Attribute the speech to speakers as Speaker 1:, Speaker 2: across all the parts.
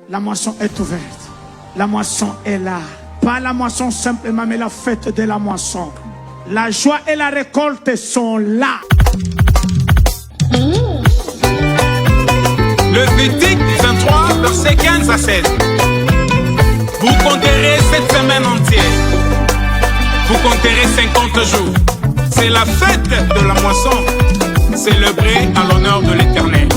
Speaker 1: La moisson est ouverte. La moisson est là. Pas la moisson simplement, mais la fête de la moisson. La joie et la récolte sont là.
Speaker 2: Lévitique 23, versets 15 à 16. Vous compterez cette semaine entière. Vous compterez 50 jours. C'est la fête de la moisson, célébrée à l'honneur de l'Éternel.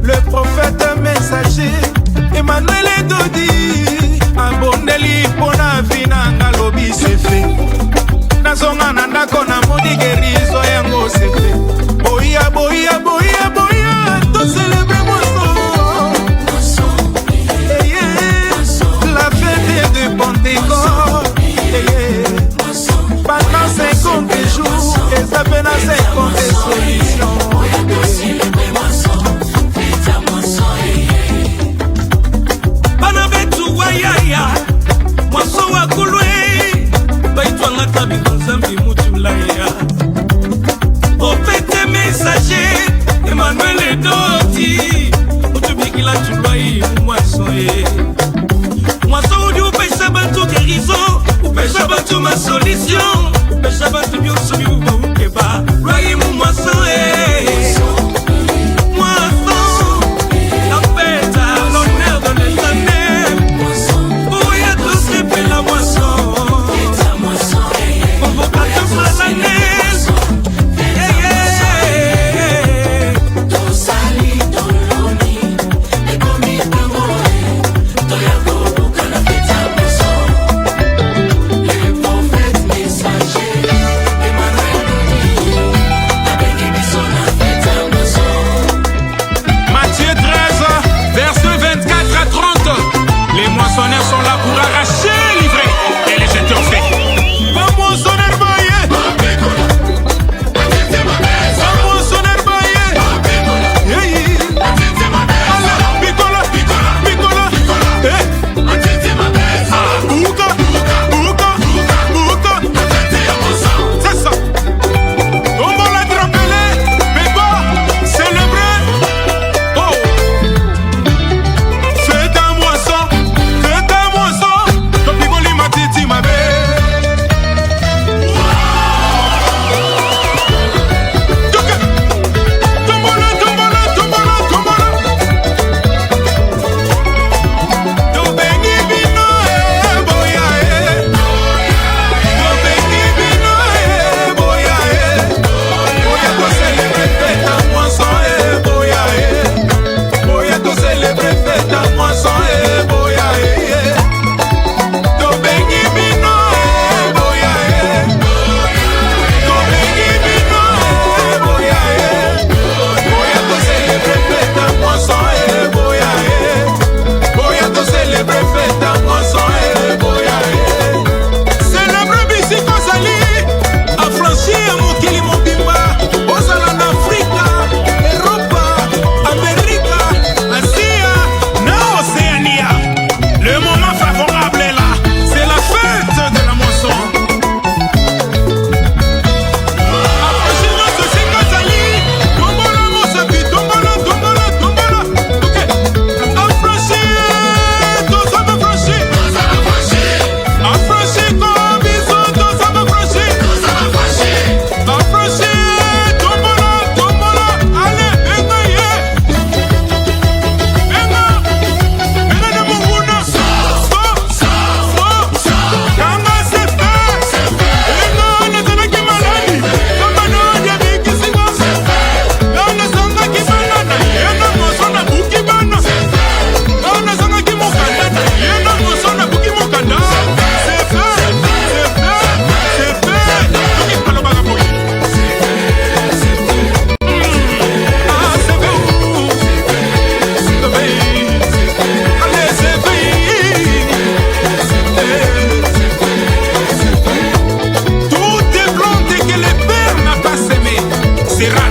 Speaker 2: Le prophète messager Emmanuel Dodi abondeli pona vinanga lobi sefe nazonga na ndako na moni guérison yango sefe boya boya boya boya to célébrer moisson la fête de Pentecôte pendant 50 jours et ça fait dans 50 solutions. Prophète messager Emmanuel Dodi otubikila chulwai moisson moisson du pêche bantu guérison ou pêche bantu ma solution pêche bantu nyonso biuba ukeba lwai moisson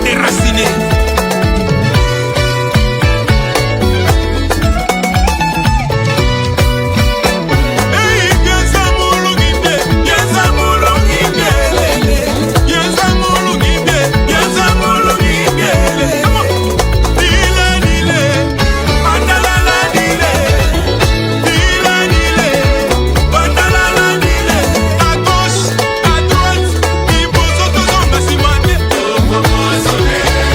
Speaker 2: déraciné.
Speaker 3: Soné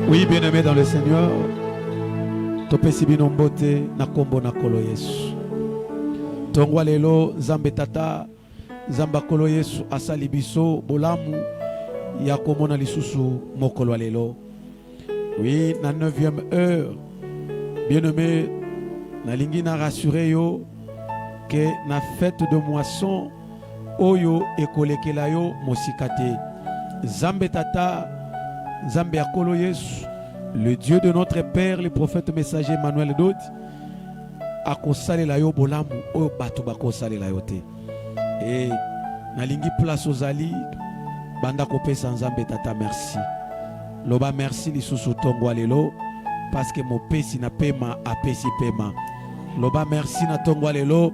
Speaker 3: Oui, bien-aimé dans le Seigneur, topesi bino mbote na kombo na kolo Yesu. Tongwa lelo Nzambe tata, Nzamba kolo Yesu asali biso bolamu ya komona lisusu mokolo lelo. Oui, na 9e heure, bien-aimé, na lingi na rassurer yo que na fête de moisson oyo ekolekela yo mosikate. Nzambe Tata, Nzambe Akolo Yesu, le Dieu de notre Père, le prophète messager Emmanuel Dodi, akosale la yo bolamu, oyo batu bakosale la yo te. Et nalingi place ozali, banda kopesa Nzambe Tata merci. Loba merci lisusu tongwa lelo, parce que mo pesi na pema apesi pema. Loba merci na tongwa lelo,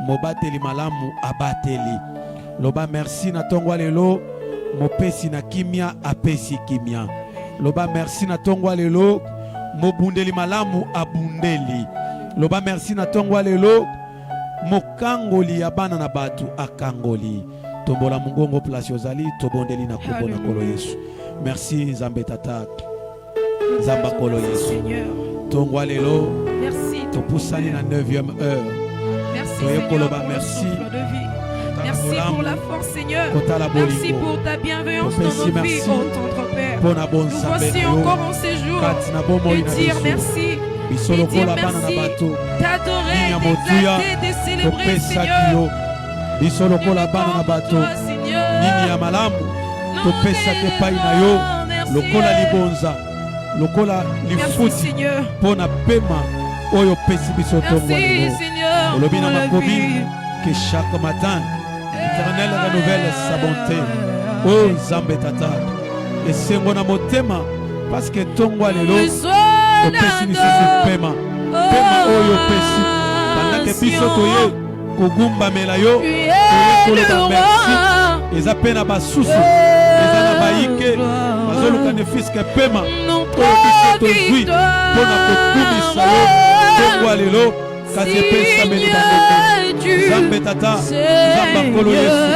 Speaker 3: mo bateli malamu abateli. Loba merci na tongwa lelo, mo pesi na kimia apesi kimia. Loba merci na tongwa lelo, mo bundeli malamu abundeli. Loba merci na tongwa lelo, mo kangoli ya bana na batu akangoli. Tombola mungongo place ozali, tobondeli na kombo na kolo Yesu. Merci Nzambe Tata, Nzamba kolo Yesu. Tongwa lelo,
Speaker 4: merci.
Speaker 3: topusani na 9e heure.
Speaker 4: Merci Seigneur pour le souffle de vie. Merci pour la force Seigneur. Merci pour ta bienveillance dans nos vies, ô tendre Père. Nous voici encore en séjour et dire merci. Et dire merci, t'adorer, t'exalter, de célébrer Seigneur. Toi Seigneur.
Speaker 3: Lokola libonza, lokola lifuti, pona pema, oyo pesi biso tongwa lelo. Olobina makobi, que chaque matin, l'Éternel renouvelle sa bonté. Oh Nzambe Tata, et sengona motema, parce que tongwa lelo, opesi lisusu pema, pema oyo pesi, pendant que biso toye, kogumba melayo, toye koloba merci, eza pena basusu. Ezana baike bazoluka ne fiske pema oyo biso tozwi mpona kokumisa yo tongwa lelo kasi epesa meli bandeko Nzambe Tata Nzamba Nkolo Yesu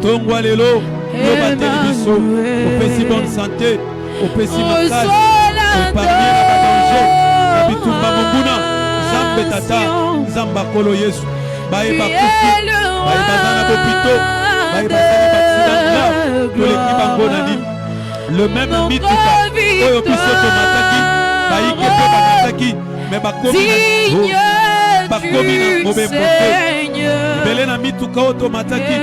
Speaker 3: tongwa lelo yo bateli biso opesi bonne santé opesi makasi epargne na badanger na bitumba monguna Nzambe Tata Nzamba Nkolo Yesu bayeba kufi bayeba na bopito bayeba sali baksida le même mituka oyo biso tomataki baike mpe bamataki me bakomi na mobembo te ebele na mituka oyo tomataki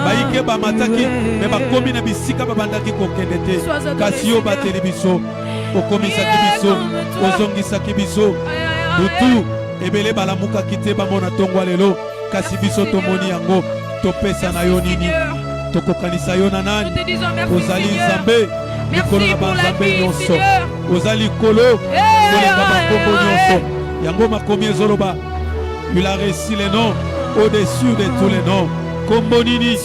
Speaker 3: baike bamataki me bakomi na bisika babandaki kokende te kasi yo bateli biso okomisaki biso ozongisaki biso butu ebele balamukaki te bamona tongwa lelo kasi biso tomoni yango topesa na yo nini tokokanisa yo na nani ozali Nzambe likolo na banzambe nyonso ozali kolo koleka makombo nyonso yango makomi ezoloba il a reçu les noms au-dessus de tous les noms kombo nini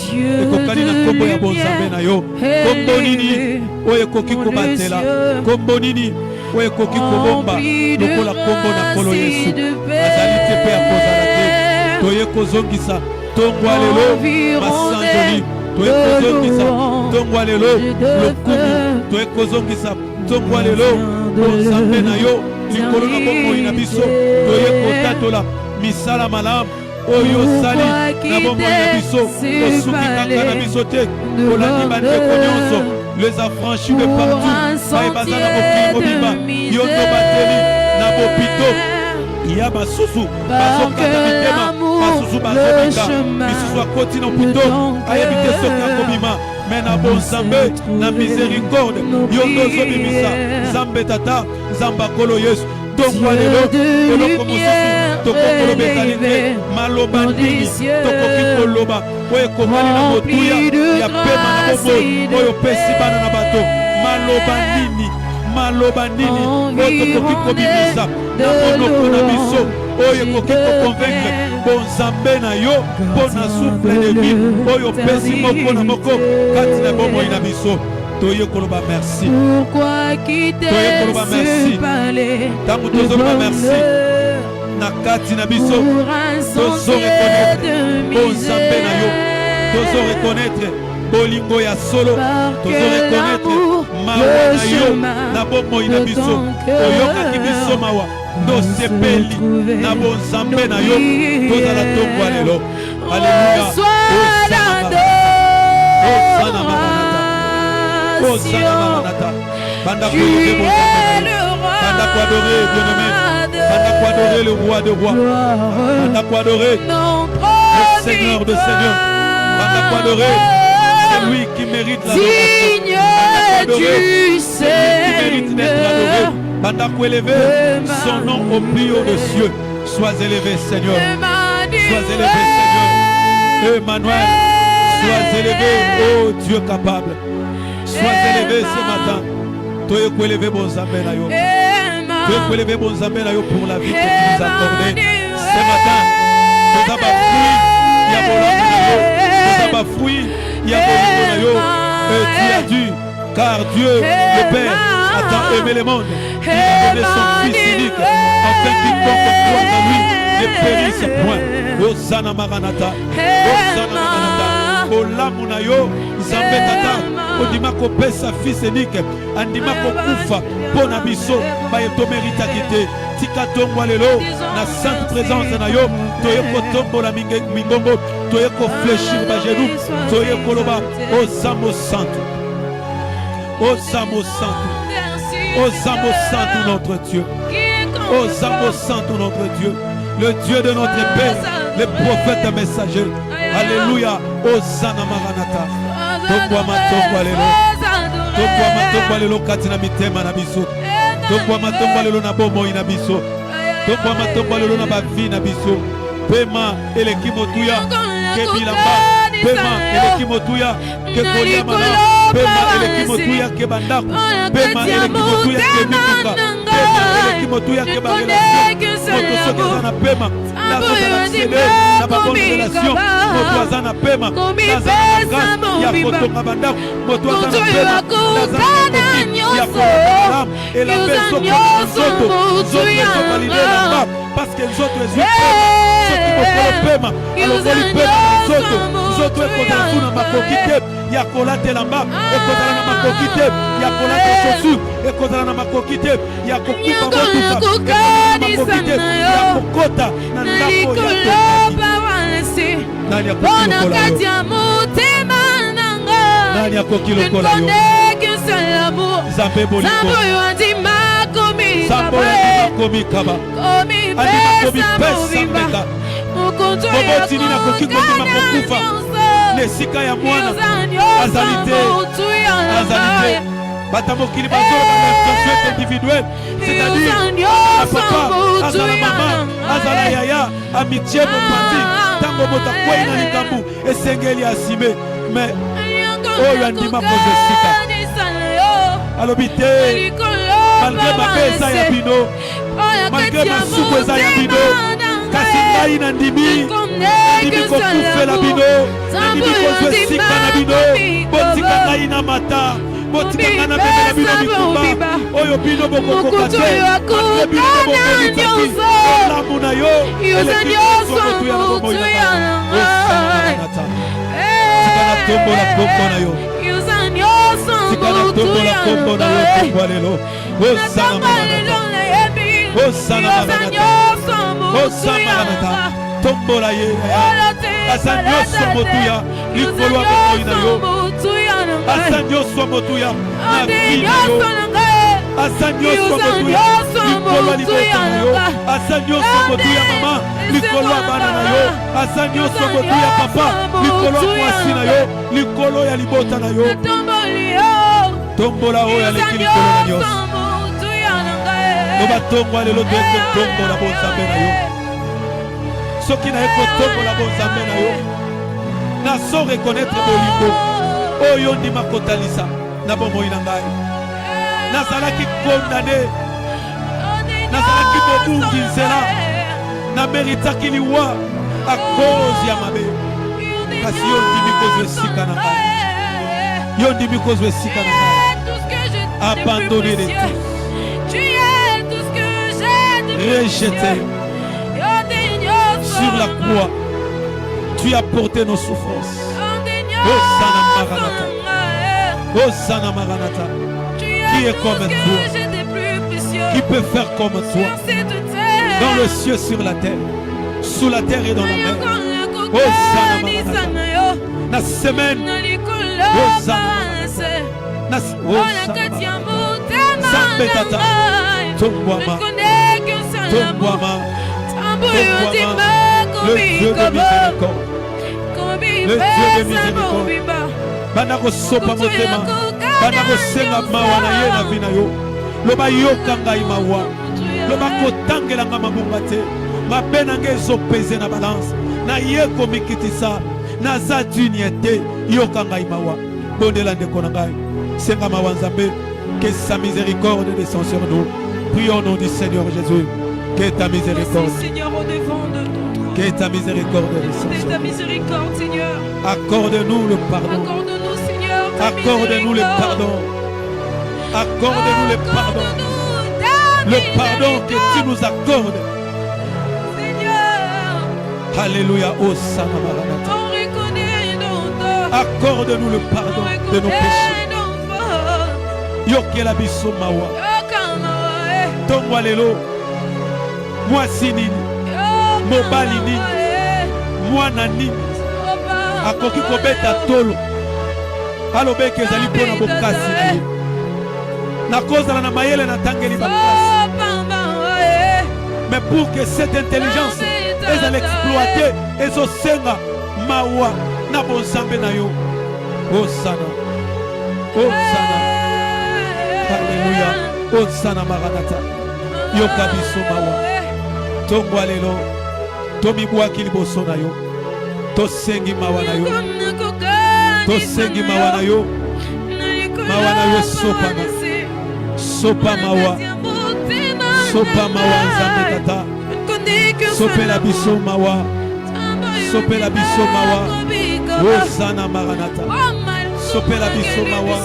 Speaker 3: ekokani na kombo ya bonzambe na yo kombo nini oyo ekoki kobatela kombo nini oyo ekoki kobomba lokola kombo na kolo Yesu azali te mpe akozala te toye kozongisa tongwa lelo masanjoli toye kozongisa tongwa lelo lokumu toye kozongisa tongwa lelo bonzambe na yo likolo na bomoi na biso toye kotatola misala malamu oyo osali na bomoi na biso osuki kaka na biso te olandi bandeko nyonso les affranchis de partout bayebaza na mokili mobimba yo tobateli na bopito ya basusu bazokata mitema basusu bazobika misusu akoti na pito ayebi te soki akobima me na bonzambe na miséricorde yo tozobimisa Nzambe Tata Nzamba Nkolo Yesu tongwa lelo eloko mosusu tokokolobekali te maloba nini tokoki koloba oyo ekomani na motuya ya pema na bomoi oyo opesi bana na bato maloba nini oyo tokoki kobimisa na monoko na biso oyo ekoki koconvaincre bonzambe na yo mpo na souffle de vie oyo opesi moko na moko kati na bomoi na biso toye koloba merci toye koloba merci ntango tozoloba merci na kati na biso tozoreconnaître bonzambe na yo tozoreconnaître bolingo ya solo tozoreconnaître mawa na yo na bomoi na biso oyokaki biso mawa tosepeli na bonzambe na yo tozala tongwa lelo alleluya osana maranata osana maranata banda koyebe bonzambe na yo banda koadore bien-aimé banda koadore le roi de rois banda koadore le seigneur de seigneurs banda koadore c'est lui qui mérite l'adoration adoré. C'est lui qui mérite d'être adoré. Pendant qu'on élève son nom au plus haut des cieux. Sois élevé, Seigneur. Sois élevé, Seigneur. Emmanuel, sois élevé, oh Dieu capable. Sois élevé ce matin. Tu es élevé, bon Zambé na yo. Tu es élevé, bon Zambé na yo, pour la vie que tu nous as accordée. Ce matin, nous avons fruit, il y a bon nous avons fruit, il y a bon et tu as dû, car Dieu, le Père, a tant aimé le monde, il a donné son Fils unique, afin quiconque croit en lui ne périsse point. Hosanna Maranatha, Hosanna Maranatha, Olamuna yo, Zambé tata. Ondima kopesa fils unique andima kokufa pona biso ba etomérita kité tika tongwa lelo na sainte présence na yo toye kotombola mingongo toye ko fléchir ba genou toye koloba osamo santo osamo santo osamo santo notre Dieu osamo santo notre Dieu le Dieu de notre Père le prophète messager alléluia Hosanna Maranatha. Tokwa lelo katina mitema na biso. Tokwa lelo na bomo ina biso. Tokwa lelo na bavi na biso. Pema eleki motuya ke bilamba. Pema eleki motuya ke koliamana. Pema eleki motuya ke bandako. Pema eleki motuya ke mituka. Pema eleki motuya ke barelation. Motosoka na pema. Nazozana sele na babon relation. Motoazana pema. Nazana grâce ya kotonga bandako. Motoazana pema. Nazana koki ya kotonga et la beso kotonga zoto balilena parce que les autres les pema alokoli pema zoto ekoza na makokite ya kolate lamba ekozala na makokite ya kolate chaussure ekozala na makokite ya kokupa motuka na makokite ya kokota na ndako ya nani akokilokola yo nani akokilokola yo Zambé boliko Zambo ya komi kaba Andima komi pesa meka Mobotini na koki komi makokufa Nesika ya mwana Azalite Azalite Batamokili bazolo Bata individuel c'est-à-dire à papa, à la maman, à la yaya, amitié mon parti Tango mota kwa ina likambu Esengeli asime Mais Oh yandima pose sika alobité malgré ma pesa ya bino malgré ma soukweza ya bino kasi ngai na ndimi kokufela bino ndimi kozwe sika na bino botika ngai na mata botika ngai na memela bino mikumba oyo bino bokokoka te malgré bino bokolitaki olamu na yo eleki sokotuya na bomoi na osanata tika na tombo na kombo na yo Sikana tombo la kombo na yo tombo lelo Hosanna Maranatha Hosanna Maranatha Hosanna Maranatha tombo la ye Asanyo somotuya Likolo abomoyi na yo Asanyo somotuya na vi na yo Asanyo somotuya Likolo libota na yo Asanyo somotuya mama Likolo abana na yo Asanyo somotuya papa Likolo mwasi na yo Likolo ya libota na yo Tombola oya leki likolo na nyos Loba tongwa lelo doke tombola bonzambe na yo Soki na eko tombola bonzambe na yo Na so reconnaître bolimbo Oyo ndima kotalisa Na bomoi na ngai Nazalaki condamné Nazalaki bobungi nzela Na meritaki liwa A cause ya mabe Kasi yo ndimi kozwe sika na ngai Yo ndimi kozwe sika na ngai Abandonné de tout.
Speaker 4: Tu es tout ce que j'ai de
Speaker 3: rejeté sur la croix. Tu as porté nos souffrances. Hosanna Maranatha. Hosanna Maranatha. Qui est comme toi? Qui peut faire comme toi? Dans le ciel, sur la terre, sous la terre et dans la mer. Hosanna Maranatha. La semaine. Hosanna Sambetata Tongwama Tongwama le Dieu de miséricorde, le Dieu de miséricorde. Banako sopa motema banda kosenga mawa na ye na vi na yo loba yoka ngai mawa loba kotangela nga mabonga te mabe na ngai ezopese na balance na ye komikitisa naza digne te yoka ngai mawa bondela ndeko na ngai senga mawa nzambe que sa miséricorde descende sur nous. Prions au nom du Seigneur Jésus. Que ta miséricorde,
Speaker 4: Seigneur, au devant de ton trône.
Speaker 3: Que ta miséricorde descende sur nous.
Speaker 4: Ta miséricorde, Seigneur.
Speaker 3: Accorde-nous le pardon.
Speaker 4: Accorde-nous, Seigneur.
Speaker 3: Accorde-nous le pardon. Accorde-nous le pardon. Le pardon que tu nous accordes.
Speaker 4: Seigneur.
Speaker 3: Alléluia. Oh Sana Maranatha.
Speaker 4: On reconnaît notre.
Speaker 3: Accorde-nous le pardon de nos péchés. Yoke la biso mawa tongwa lelo mwasi nini mobali nini mwana nini akoki kobeta tolo alobeki ezali mpona bokasi na ye nakozala na mayele natangeli bakasi mais pour que cette intelligence ezala exploite ezosenga mawa na bonzambe na yo osana osana. Alléluia. Osana Maranatha. Yoka biso mawa. Tongwa lelo. Tomi bwaki liboso na yo. Tosengi mawa na yo. Tosengi mawa na yo. Mawa na yo sopa na. Sopa mawa. Sopa mawa nzambe tata. Sopela biso mawa. Sopela biso mawa. Osana Maranatha. Sopela biso mawa.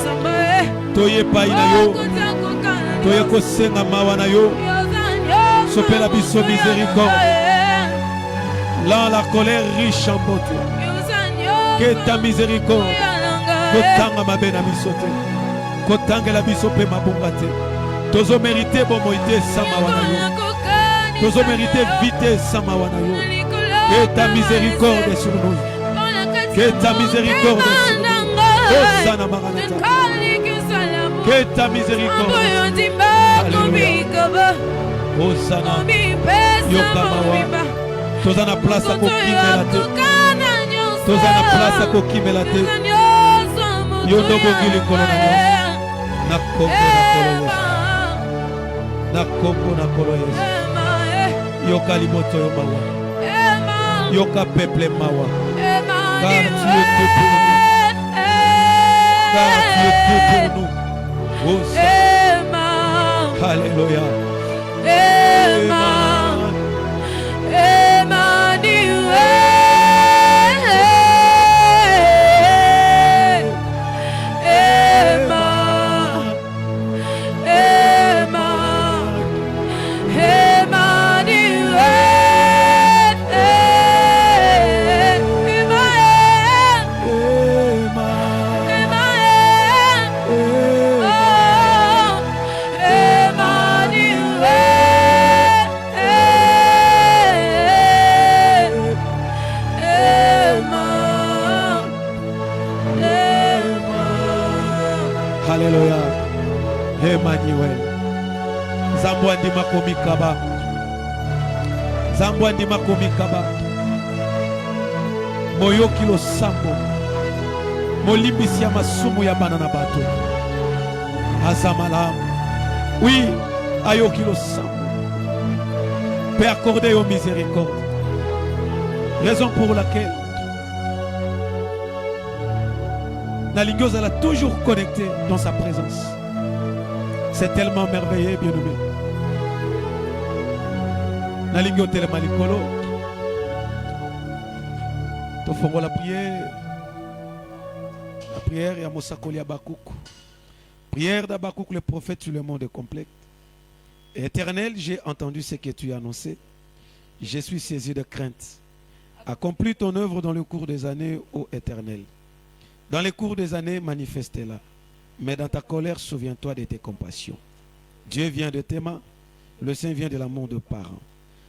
Speaker 3: Toye pai na yo toye kosenga mawa na yo sopela biso miséricorde là la colère riche en beauté que ta miséricorde kotanga mabe na biso te kotangela biso pe mabonga te tozo mérité bomoi te sa mawa na yo tozo mérité vite sa mawa na yo que ta miséricorde sur nous que ta miséricorde sur nous oh sana Maranatha. Que ta miséricorde. Alléluia. Hosanna. Yokamawa. Tozana place à kokimela te. Tozana place à kokimela te. Yondo bongili kolona nyos. Na kombo na kolo Yesu. Yoka limoto yo mawa. Yoka peuple mawa. Car tu es tout pour nous. Car tu es tout pour nous. Alléluia. Alléluia. Emmanuel. Zambwandi makomi kaba. Zambwandi makomi kaba. Moyoki lo sambo. Molimbisi ya masumu ya banana bato. Azamalam. Oui, ayoki lo sambo. Peut accorder aux miséricordes. Raison pour laquelle Nalingos elle a toujours connecté dans sa présence. C'est tellement merveilleux, bien-aimé. Nalingos tellement likolo. Tofongo la prière. La prière est à Mosakoli Abakouk. Prière d'Abakouk, le prophète sur le monde complet. Éternel, j'ai entendu ce que tu as annoncé. Je suis saisi de crainte. Accomplis ton œuvre dans le cours des années, ô Éternel. Dans les cours des années, manifeste-la. Mais dans ta colère, souviens-toi de tes compassions. Dieu vient de tes mains, le Saint vient de l'amour de parents.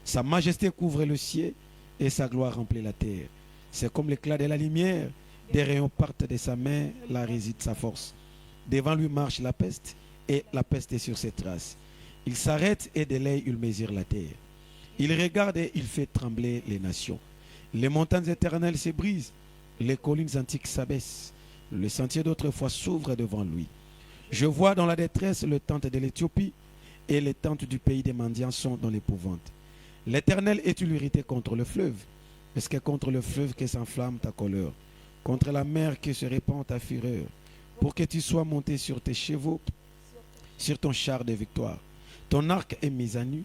Speaker 3: Sa majesté couvre le ciel et sa gloire remplit la terre. C'est comme l'éclat de la lumière, des rayons partent de sa main, là réside sa force. Devant lui marche la peste et la peste est sur ses traces. Il s'arrête et de l'œil il mesure la terre. Il regarde et il fait trembler les nations. Les montagnes éternelles se brisent, les collines antiques s'abaissent. Le sentier d'autrefois s'ouvre devant lui. Je vois dans la détresse le tente de l'Éthiopie et les tentes du pays des mendiants sont dans l'épouvante. L'Éternel est-il irrité contre le fleuve? Est-ce que contre le fleuve que s'enflamme ta colère? Contre la mer que se répand ta fureur? Pour que tu sois monté sur tes chevaux, sur ton char de victoire. Ton arc est mis à nu.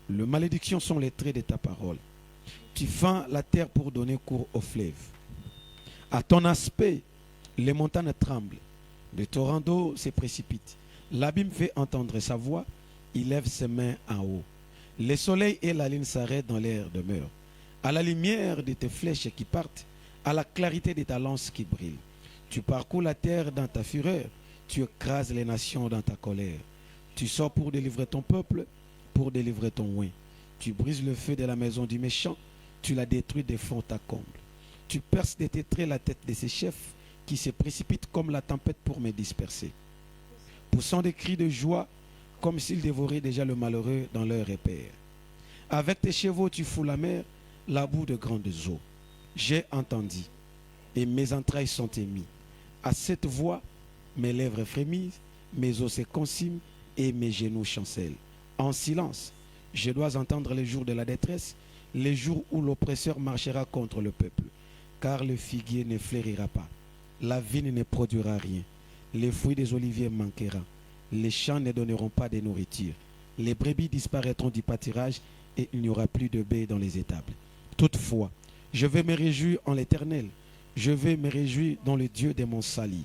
Speaker 3: Les malédictions sont les traits de ta parole. Tu fends la terre pour donner cours au fleuve. À ton aspect, les montagnes tremblent. Le torrent d'eau se précipite. L'abîme fait entendre sa voix. Il lève ses mains en haut. Le soleil et la lune s'arrêtent dans l'air demeure. À la lumière de tes flèches qui partent, à la clarté de ta lance qui brille. Tu parcours la terre dans ta fureur. Tu écrases les nations dans ta colère. Tu sors pour délivrer ton peuple, pour délivrer ton oint. Tu brises le feu de la maison du méchant. Tu la détruis de fond à comble. Tu perces de tes traits la tête de ses chefs qui se précipitent comme la tempête pour me disperser. Poussant des cris de joie comme s'ils dévoraient déjà le malheureux dans leur repère. Avec tes chevaux tu fous la mer, la boue de grandes eaux. J'ai entendu et mes entrailles sont émises. À cette voix, mes lèvres frémissent, mes os se consument et mes genoux chancellent. En silence, je dois entendre les jours de la détresse, les jours où l'oppresseur marchera contre le peuple. Car le figuier ne fleurira pas, la vigne ne produira rien, les fruits des oliviers manqueront, les champs ne donneront pas de nourriture, les brebis disparaîtront du pâturage et il n'y aura plus de baies dans les étables. Toutefois, je vais me réjouir en l'Éternel, je vais me réjouir dans le Dieu de mon salut.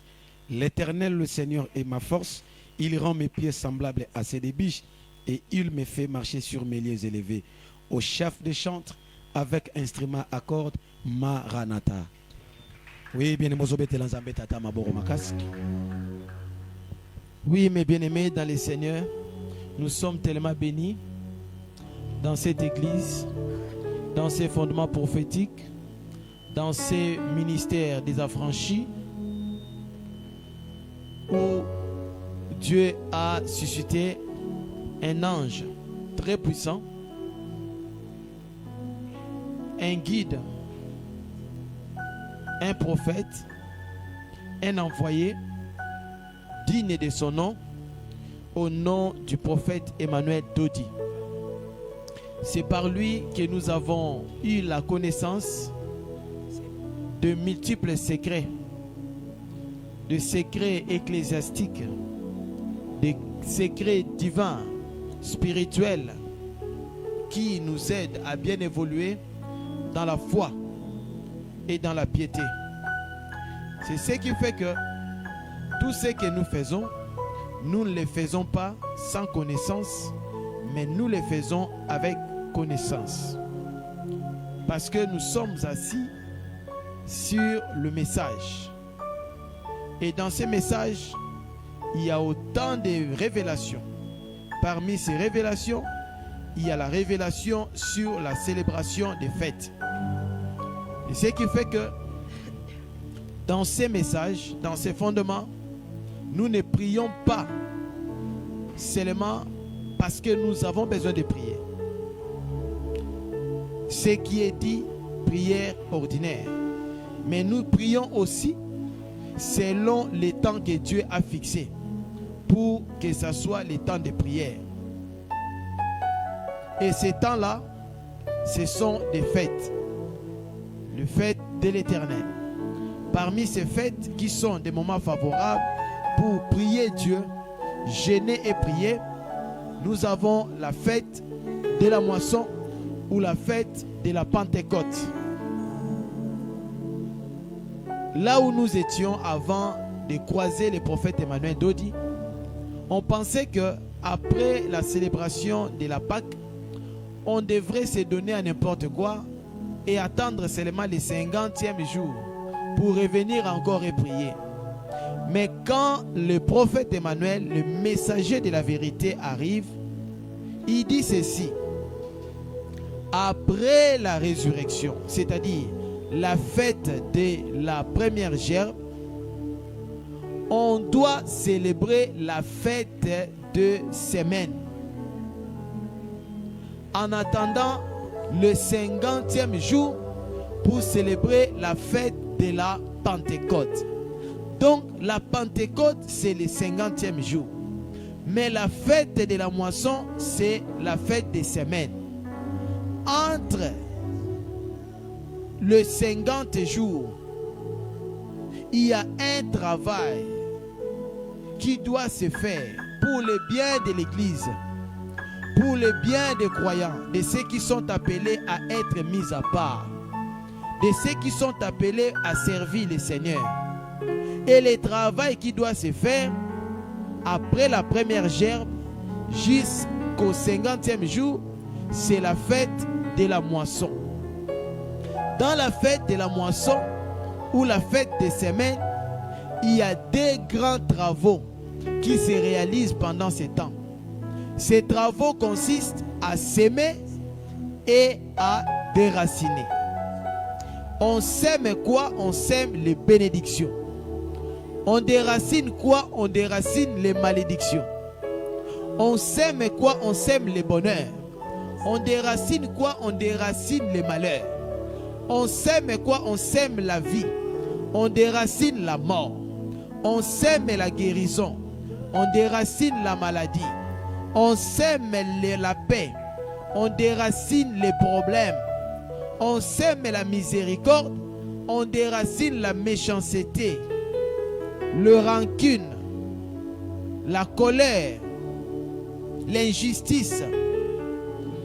Speaker 3: L'Éternel, le Seigneur, est ma force, il rend mes pieds semblables à ceux des biches et il me fait marcher sur mes lieux élevés. Au chef de chantre, avec instrument à cordes, Maranatha. Oui, bien-aimés,
Speaker 5: oui, mes bien-aimés dans les Seigneurs, nous sommes tellement bénis dans cette église, dans ces fondements prophétiques, dans ces ministères des affranchis, où Dieu a suscité un ange très puissant, un guide, un prophète, un envoyé digne de son nom, au nom du prophète Emmanuel Dodi. C'est par lui que nous avons eu la connaissance de multiples secrets, de secrets ecclésiastiques, de secrets divins, spirituels, qui nous aident à bien évoluer dans la foi et dans la piété. C'est ce qui fait que tout ce que nous faisons, nous ne le faisons pas sans connaissance, mais nous le faisons avec connaissance. Parce que nous sommes assis sur le message. Et dans ces messages, il y a autant de révélations. Parmi ces révélations, il y a la révélation sur la célébration des fêtes. Et ce qui fait que dans ces messages, dans ces fondements, nous ne prions pas seulement parce que nous avons besoin de prier. Ce qui est dit, prière ordinaire. Mais nous prions aussi selon les temps que Dieu a fixés pour que ce soit les temps de prière. Et ces temps-là, ce sont des fêtes. Les fêtes de l'Éternel. Parmi ces fêtes qui sont des moments favorables pour prier Dieu, jeûner et prier, nous avons la fête de la moisson ou la fête de la Pentecôte. Là où nous étions avant de croiser le prophète Emmanuel Dodi, on pensait que après la célébration de la Pâque, on devrait se donner à n'importe quoi et attendre seulement le 50e jour pour revenir encore et prier. Mais quand le prophète Emmanuel, le messager de la vérité, arrive, il dit ceci: après la résurrection, c'est-à-dire la fête de la première gerbe, on doit célébrer la fête de semaine. En attendant le 50e jour pour célébrer la fête de la Pentecôte. Donc la Pentecôte, c'est le 50e jour. Mais la fête de la moisson, c'est la fête des semaines. Entre le 50 jours, il y a un travail qui doit se faire pour le bien de l'Église, pour le bien des croyants, de ceux qui sont appelés à être mis à part, de ceux qui sont appelés à servir le Seigneur. Et le travail qui doit se faire après la première gerbe jusqu'au 50e jour, c'est la fête de la moisson. Dans la fête de la moisson ou la fête des semaines, il y a des grands travaux qui se réalisent pendant ces temps. Ces travaux consistent à s'aimer et à déraciner. On sème quoi? On sème les bénédictions. On déracine quoi? On déracine les malédictions. On sème quoi? On sème les bonheurs. On déracine quoi? On déracine les malheurs. On sème quoi? On sème la vie. On déracine la mort. On sème la guérison. On déracine la maladie. On sème la paix. On déracine les problèmes. On sème la miséricorde. On déracine la méchanceté, le rancune, la colère, l'injustice,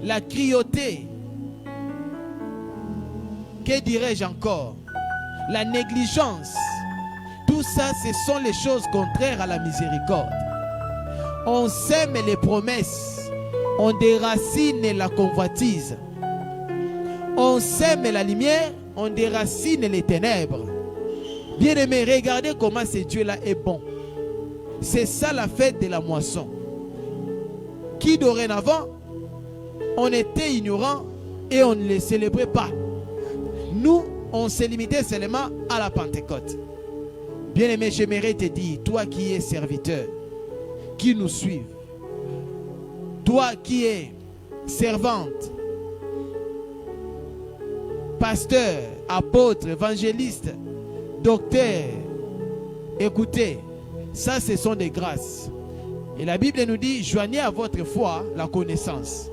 Speaker 5: la cruauté. Que dirais-je encore? La négligence. Tout ça, ce sont les choses contraires à la miséricorde. On sème les promesses. On déracine la convoitise. On sème la lumière. On déracine les ténèbres. Bien-aimés, regardez comment ce Dieu-là est bon. C'est ça la fête de la moisson. Qui dorénavant, on était ignorants et on ne les célébrait pas. Nous, on s'est limité seulement à la Pentecôte. Bien-aimé, j'aimerais te dire, toi qui es serviteur, qui nous suit, toi qui es servante, pasteur, apôtre, évangéliste, docteur, écoutez, ça ce sont des grâces. Et la Bible nous dit, joignez à votre foi la connaissance.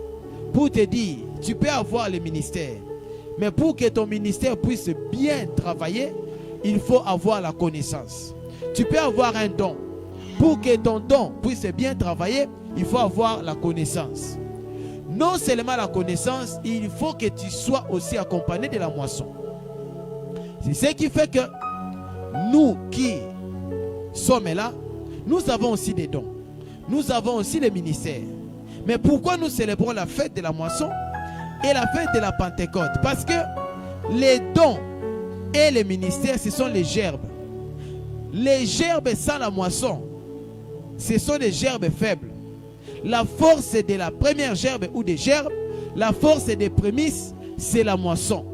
Speaker 5: Pour te dire, tu peux avoir le ministère, mais pour que ton ministère puisse bien travailler, il faut avoir la connaissance. Tu peux avoir un don. Pour que ton don puisse bien travailler, il faut avoir la connaissance. Non seulement la connaissance, il faut que tu sois aussi accompagné de la moisson. C'est ce qui fait que nous qui sommes là, nous avons aussi des dons. Nous avons aussi des ministères. Mais pourquoi nous célébrons la fête de la moisson et la fête de la Pentecôte? Parce que les dons et les ministères, ce sont les gerbes. Les gerbes sans la moisson, ce sont des gerbes faibles. La force de la première gerbe ou des gerbes, la force des prémices, c'est la moisson.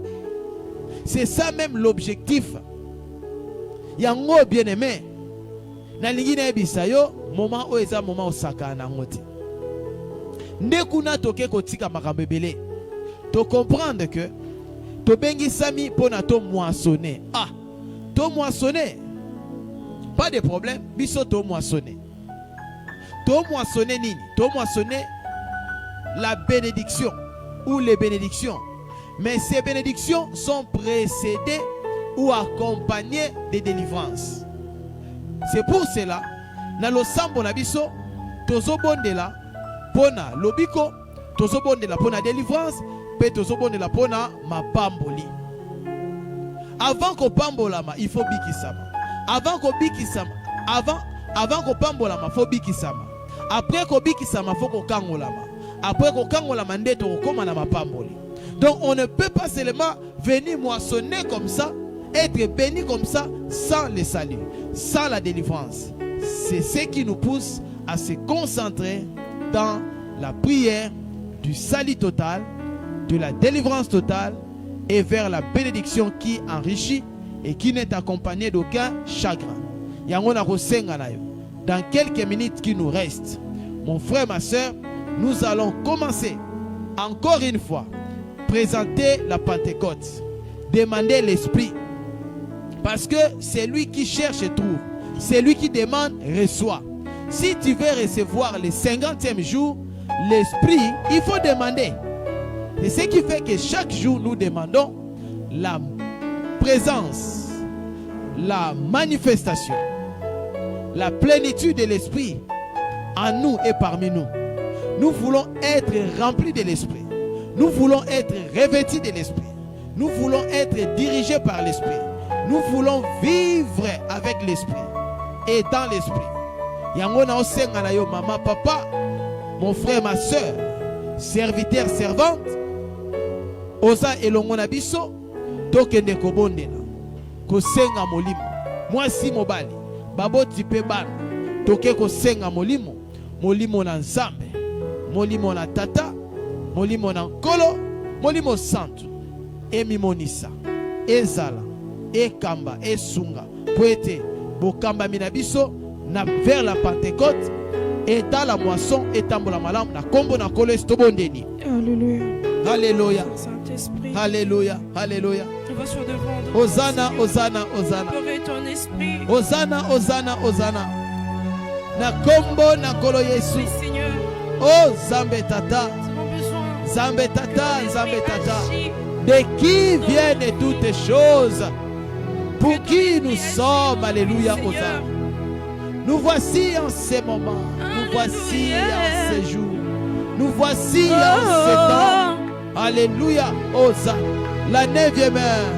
Speaker 5: C'est ça même l'objectif. Yango bien-aimé, nalingi na bisayo, moment où eza moment osaka na ngoti. Ndekuna toke kotika makambebele. To comprendre que to bengi sami pona to moissonner. Ah, to moissonner. Pas de problème, biso to moissonner. To moissonner nini? To moissonner la bénédiction ou les bénédictions. Mais ces bénédictions sont précédées ou accompagnées de délivrances. C'est pour cela, na lo sambo na biso, tozo bondela pona lobiko, tozo bondela pona délivrance, pe tozo bondela pona mapamboli. Avant ko pambolama, il faut bikisama. Avant ko bikisama, avant ko pambolama, faut bikisama. Après ko bikisama, faut ko kangolama. Après ko kangolama, ndeto ko koma na mapamboli. Donc on ne peut pas seulement venir moissonner comme ça, être béni comme ça, sans le salut, sans la délivrance. C'est ce qui nous pousse à se concentrer dans la prière du salut total, de la délivrance totale et vers la bénédiction qui enrichit et qui n'est accompagnée d'aucun chagrin. Dans quelques minutes qui nous restent, mon frère, ma soeur, nous allons commencer encore une fois présenter la Pentecôte, demander l'Esprit, parce que c'est lui qui cherche et trouve. Celui qui demande, reçoit. Si tu veux recevoir le 50e jour, l'esprit, il faut demander. Et ce qui fait que chaque jour, nous demandons la présence, la manifestation, la plénitude de l'esprit en nous et parmi nous. Nous voulons être remplis de l'esprit. Nous voulons être revêtus de l'esprit. Nous voulons être dirigés par l'esprit. Nous voulons vivre avec l'esprit et dans l'esprit. Yango na osenga na yo maman, papa, mon frère, ma soeur, serviteur, servante, oza elongo na biso, tokende kobondela, kosenga molimo. Mwasi mobali, baboti pe bana, toke kosenga molimo, molimo na Nzambe, molimo na tata, molimo na nkolo, molimo santu, emimonisa, ezala, ekamba, esunga, poete, bokamba minabiso, na vers la Pentecôte, et dans la moisson, et tambola malam, na kombo na kolo estobondeni.
Speaker 4: Alléluia.
Speaker 5: Alléluia.
Speaker 4: Saint-Esprit.
Speaker 5: Alléluia. Alléluia.
Speaker 4: Va sur devant de
Speaker 5: Hosanna, Hosanna, Hosanna.
Speaker 4: ton esprit.
Speaker 5: Hosanna, Hosanna, Hosanna. Na kombo na kolo Yesu.
Speaker 4: Oui, Seigneur.
Speaker 5: Oh Zambe Tata.
Speaker 4: Nous avons besoin.
Speaker 5: Zambe Tata, Zambe Tata. De qui viennent toutes choses? Pour qui nous sommes? Alléluia, Hosanna. Nous voici en ces moments. Nous voici en ces jours. Nous voici en ces temps. Alléluia, Hosanna. La 9e heure,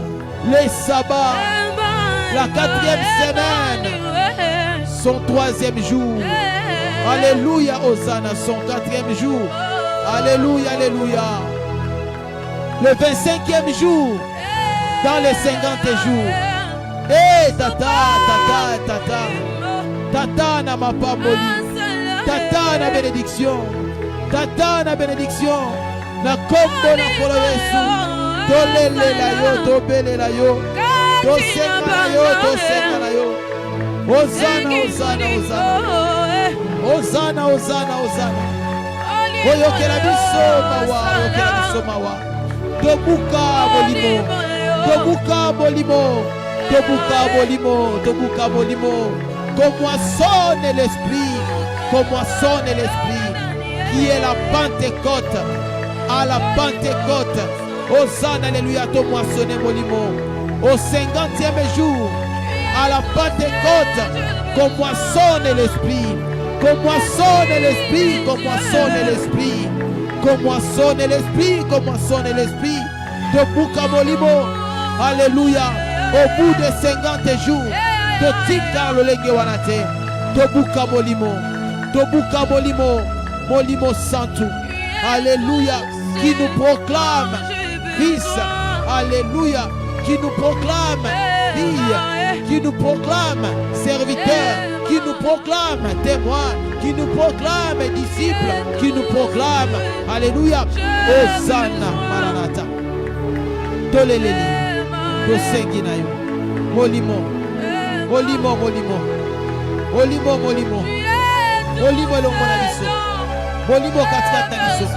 Speaker 5: les sabbats, la 4e semaine, son 3e jour. Alléluia, Hosanna, son 4e jour. Alléluia, Alléluia. Le 25e jour, dans les 50 jours. Eh, tata, tata, tata. Tata na mapamboli. Tata na bénédiction. Tata na bénédiction. Na kombo na kolo Yesu. Tolele la yo, tobele la yo. Tosenga la yo, tosenga la yo. Hosanna, Hosanna, Hosanna. Hosanna, Hosanna, Hosanna. Oyokela biso mawa, oyokela biso mawa. Tobuka bolimo. Tobuka bolimo. Tobuka bolimo. Tobuka bolimo. Qu'on moissonne l'esprit. Qu'on moissonne l'esprit. Qui est la Pentecôte. À la Pentecôte. Hosanna, alléluia, to moissonne molimo. Au 50e jour, à la Pentecôte, qu'on moissonne l'esprit. Qu'on moissonne l'esprit. Qu'on moissonne l'esprit. Qu'on moissonne l'esprit. Qu'on moissonne l'esprit. De Buka molimo. Alléluia. Au bout de 50 jours, de tika lolenge wanate. De Buka molimo. De Buka molimo. Molimo santu. Alléluia. Qui nous proclame fils, alléluia, qui nous proclame fille, qui nous proclame serviteur, qui nous proclame témoin, qui nous proclame disciple, qui nous proclame, alléluia, Hosanna, Maranatha, Toleleli, Tosenginayo, Molimo, Molimo, Molimo, Molimo, Molimo, Molimo, Longonaliso, Molimo, Katkataniso.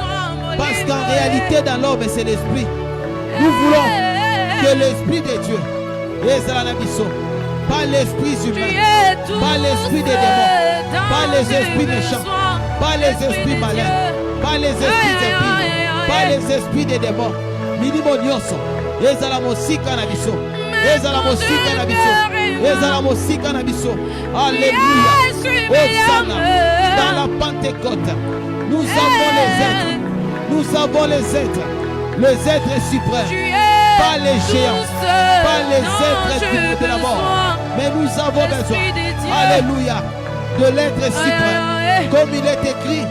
Speaker 5: Parce qu'en réalité, dans l'homme, c'est l'esprit. Nous voulons que l'esprit de Dieu, pas l'esprit humain, pas l'esprit des démons, pas les esprits méchants, pas les esprits malins, pas les esprits impies, pas les esprits des démons. Minimo nyoso, ezala mosika na biso, ezala mosika na biso, ezala mosika na biso. Alléluia. Hosanna. Dans la Pentecôte, nous avons les êtres. Nous avons les êtres suprêmes, pas les géants, pas les êtres de la mort, mais nous avons besoin, alléluia, de l'être suprême, comme il est écrit,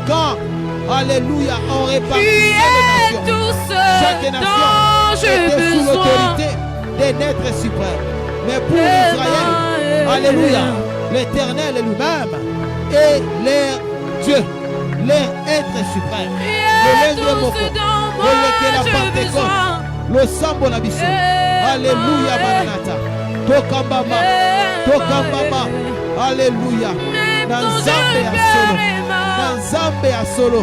Speaker 5: quand, alléluia, on répartit les nations, chaque nation était sous l'autorité d'un être suprême, mais pour Israël, alléluia, l'Éternel est lui-même et leur Dieu, leur être suprême. Le la Pentecôte, le sambo na biso. Alléluia, Maranatha. Tokambama, Tokambama. Alléluia. Dans Zambé à solo. Dans Zambé à solo.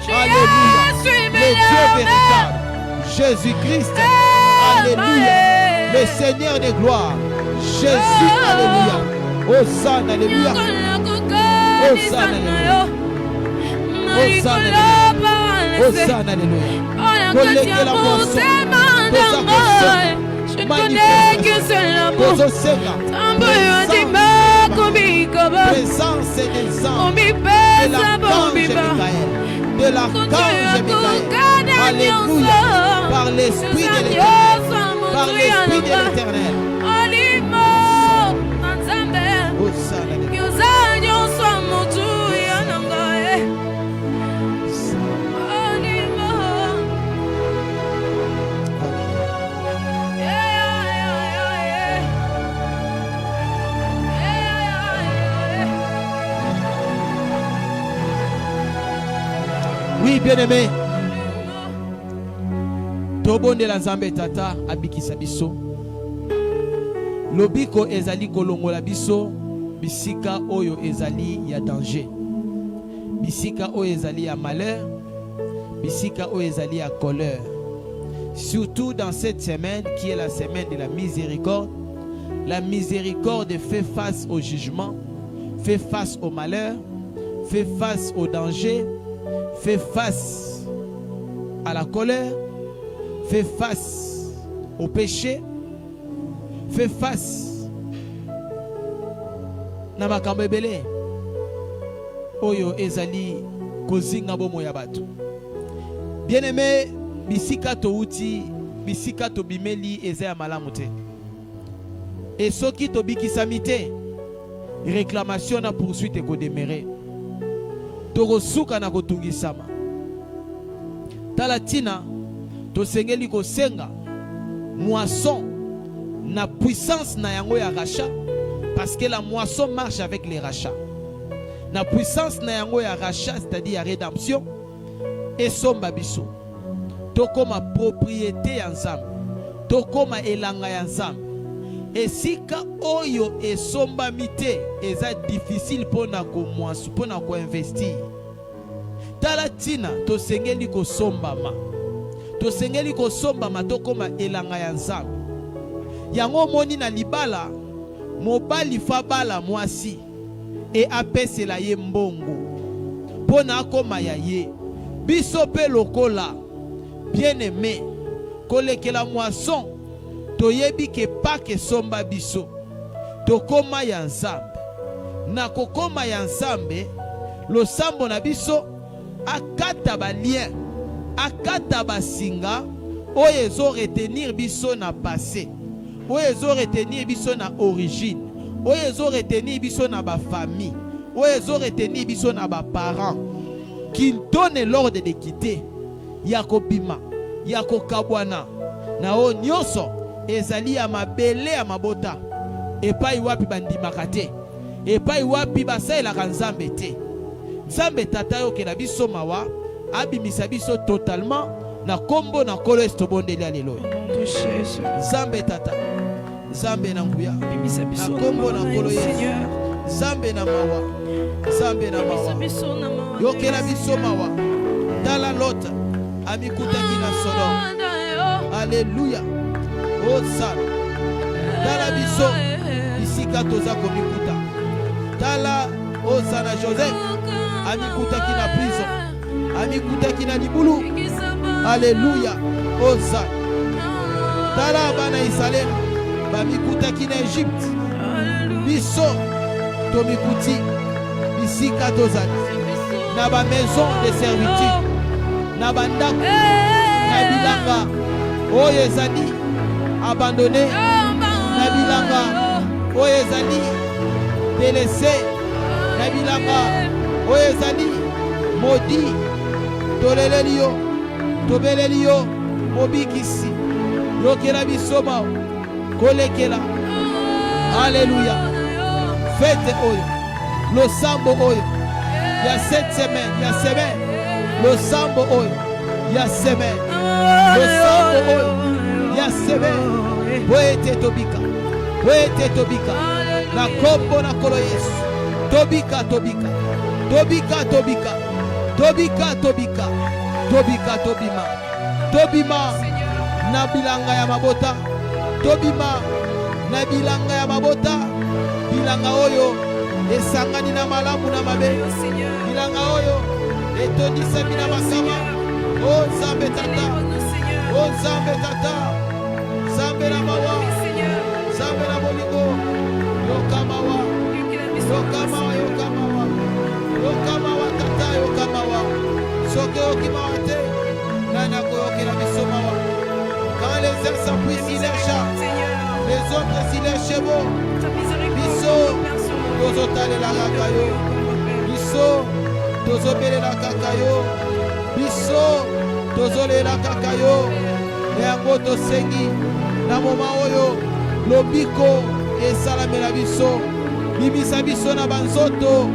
Speaker 5: Alléluia. Le Dieu véritable. Jésus-Christ. Alléluia. Le Seigneur de gloire. Jésus. Alléluia. Hosanna, alléluia. Hosanna, alléluia. Hosanna, alléluia. Collectez la moisson.
Speaker 4: Je ne connais qu'un seul amour.
Speaker 5: Présence des anges. De l'archange Michael. De l'archange Michael. Alléluia. Par l'esprit de l'Éternel. Par l'esprit de l'Éternel. Oui, bien-aimé. Tobonde la Nzambe tata abikisa biso. Lobiko ezali kolongola biso bisika oyo ezali ya danger. Bisika oyo ezali ya malheur. Bisika oyo ezali ya colère. Surtout dans cette semaine qui est la semaine de la miséricorde. La miséricorde fait face au jugement, fait face au malheur, fait face au danger, fait face à la colère, fait face au péché, fait face na makambo ebele oyo ezali kozinga bomo ya bato. Bien-aimé, bisika to uti, bisika to bimeli eza ya malamu te. Et soki to bikisami te, réclamation na poursuite ko demere. Tokosuka na kotungisama. Talatina tosengeli kosenga moisson na puissance na yango ya rachat, parce que la moisson marche avec les rachats. Na puissance na yango ya rachat, c'est-à-dire ya rédemption, et somba biso tokoma propriété ya Nzambe, tokoma elanga ya Nzambe. Et sika oyo esomba mite eza difficile pona ko moasu, pona ko investir. Talatina tosengeli ko sombama. Tosengeli ko sombama tokoma elanga ya Nzambe. Yango moni na libala mobali fa bala mwasi e apesela ye mbongo pona akoma ya ye. Biso pe lokola bien-aimé kolekela moisson toyebi ke pake somba biso tokoma ya Nzambe. Na kokoma ya Nzambe losambo na biso akata ba lien, akata ba singa oyo ezo retenir biso na passé, oyo ezo retenir biso na origine, oyo ezo retenir biso na ba famille, oyo ezo retenir biso na ba parents, qui donne l'ordre de quitter ya kobima ya kokabwana na o nyonso ezali ya mabele ya mabota epai wapi bandimaka te, epai wapi basalelaka Nzambe te. Nzambe tata yo kela biso mawa abimisa biso totalement na kombo na kolo estobondeli alelo. Nzambe tata, Nzambe na nguya na kombo na kolo Yesu, Nzambe na mawa, Nzambe na mawa yo kela biso mawa. Tala Lota amikutaki na Sodome. Alléluia. Hosanna. Tala biso bisika toza komikuta. Tala Hosanna Joseph amikutaki na prison, amikutaki na libulu. Alléluia. Hosanna. Tala bana Israël bamikutaki na Egypte. Biso tomikuti bisika tozali na ba maison de servitude, na bandako, na bilanga oyo ezali abandonné, na bilanga oyo ezali délaissé, na bilanga oyo ezali maudit. Toleleli yo, tobeleli yo mobikisi yokela bisoma kolekela. Alléluia. Fête oyo losambo oyo ya cette semaine, ya semaine losambo oyo ya semaine, losambo oyo ya semaine boete tobika, boete tobika na kombo na kolo Yesu. Tobika, tobika, tobika, tobika, tobika, tobika, tobika, tobima, tobima na bilanga ya mabota, tobima na bilanga ya mabota. bilanga oyo esangani na malamu na mabe bilanga oyo etondisa bina makama o Nzambe tata o Nzambe tata Nzambe na mawa Nzambe na bolingo yokamawa yokamawa yokamawa yokamawa tata yokamawa soki okimawa te nana koyokela biso mawa. Quand les uns s'appuient sur les chats, les autres sur les chevaux, biso tozotalela kakayo biso tozobelela kakayo biso tozolela kakayo yango tosengi na moma oyo lobiko esalamela biso bimisa biso na banzoto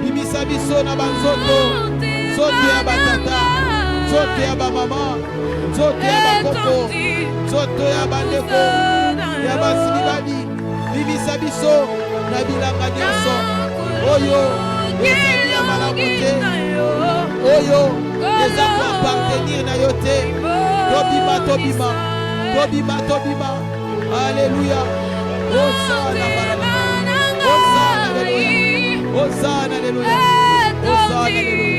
Speaker 5: bimisa biso na banzoto nzoto ya batata nzoto ya bamama nzoto ya bakoko nzoto ya bandeko ya basilibani bimisa biso na bilanga nyonso oyo ezali ya malamu te oyo eza koappartenir na yo te tobima tobima tobima tobima alleluya osana balama osana alleluya osana alleluya osana alleluya.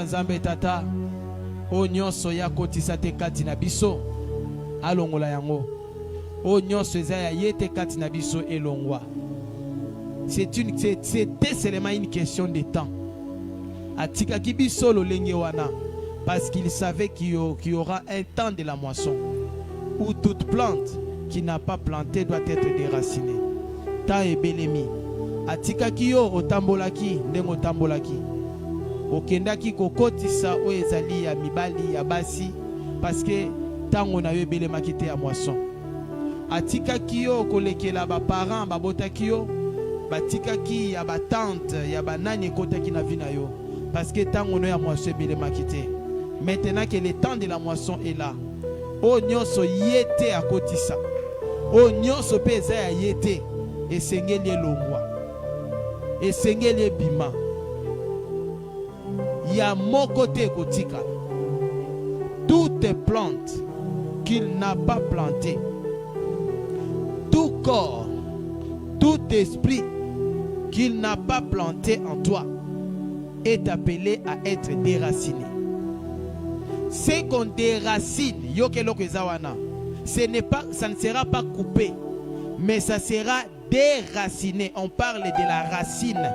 Speaker 5: Nzambe tata o nyonso ya kotisa te kati na biso alongola yango o nyonso eza ya yete kati na biso elongwa. C'était seulement une question de temps. Atikaki biso lolenge wana parce qu'il savait qu'il y aura un temps de la moisson où toute plante qui n'a pas planté doit être déracinée. Ta ebelemi atikaki yo otambolaki ndenge otambolaki okendaki kokotisa o ezali ya mibali ya basi parce que tango na yo ebelemaki te ya moisson atikaki yo kolekela ba parents babotaki yo batikaki ya ba tante ya ba nani ekotaki na vie na yo parce que tango no ya moisson ebelemaki te. Maintenant que le temps de la moisson est là, o nyonso yete akotisa, o nyonso pe eza ya yete esengeli elongwa, esengeli ebima, ya moko te ekotika. Toute plante qu'il n'a pas plantée, tout corps, tout esprit qu'il n'a pas planté en toi est appelé à être déraciné. C'est qu'on déracine, ça ne sera pas coupé, mais ça sera déraciné. On parle de la racine.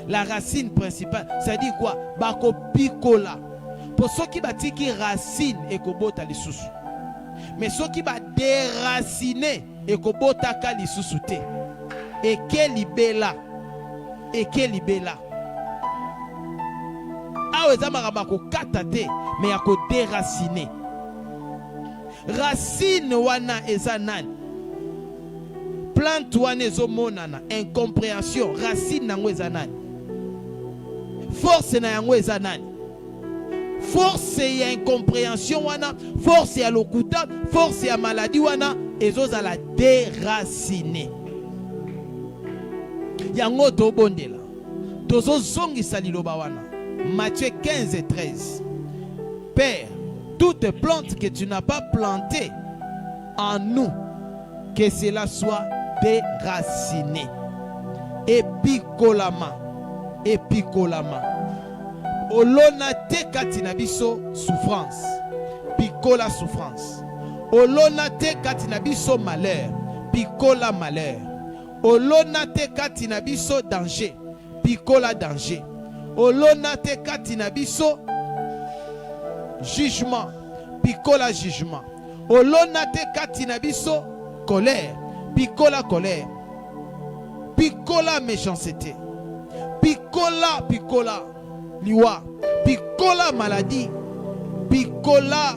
Speaker 5: La racine principale, ça dit quoi? Bako pikola. Pour ceux qui batiki racine et kobota les sous. Mais ceux qui va déraciner et kobota ka les sous te. Et quel libella. Et quel libella. Ah, mais il faut déraciner. Racine wana ezanan. Plante wana ezomonana. Incompréhension. Racine nango ezanan. Force na yango ezanan. Force ya incompréhension wana. Force ya lokuta. Force ya maladie wana. Ezoza la déraciner. Yango to bondela. Tozo zongi saliloba wana. Matthieu 15 et 13. Père, toute plante que tu n'as pas plantée en nous, que cela soit déraciné. Epikolama. Epikolama. Olona te katinabiso souffrance. Pikola souffrance. Olona te katinabiso malheur. Pikola malheur. Olona te katinabiso danger. Pikola danger. Olona te katina biso jugement, pikola jugement. Olona te katina biso colère, pikola colère. Pikola méchanceté. Pikola liwa. Pikola maladie. Pikola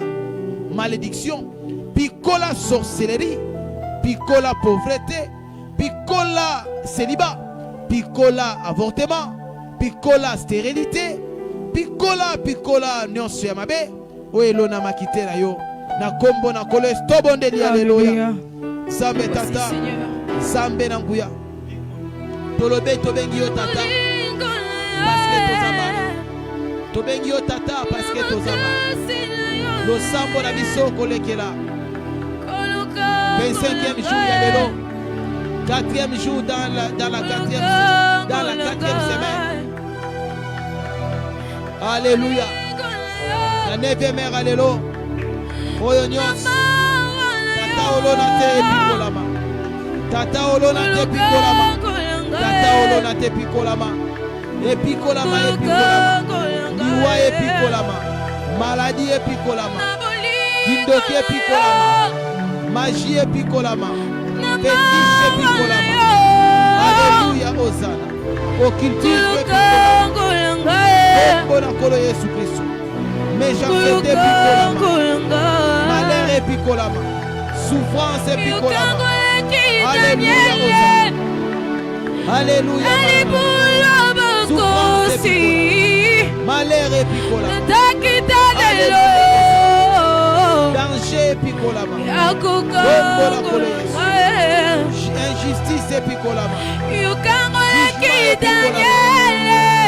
Speaker 5: malédiction. Pikola sorcellerie. Pikola pauvreté. Pikola célibat. Pikola avortement. Pikola stérilité, pikola nyonso ya mabe oyo na makite na yo na kombo na kolo stobondeli haleluya. Sambe tata sambe na nguya tolobe tobengi yo tata parce que tozama tobengi yo tata parce que tozama lo sambo na biso kolekela 25e jour ya lelo 4e jour dans la 4e semaine. Alléluia. La 9e heure, alléluia. Oyonyos. Tata olona te pikolama. Tata olona te pikolama. Tata olona te pikolama. Epikolama. Liwa epikolama. Maladie epikolama. Kindoki epikolama. Magie epikolama. Fétiche epikolama. Alléluia, Hosanna. Occultisme epikolama. Bon akolo Yesu Christ. Méchanceté epikolama. Malheur epikolama. Souffrance epikolama. Alléluia, Hosanna. Alléluia. Souffrance epikolama. Malheur epikolama. Danger epikolama. Injustice epikolama.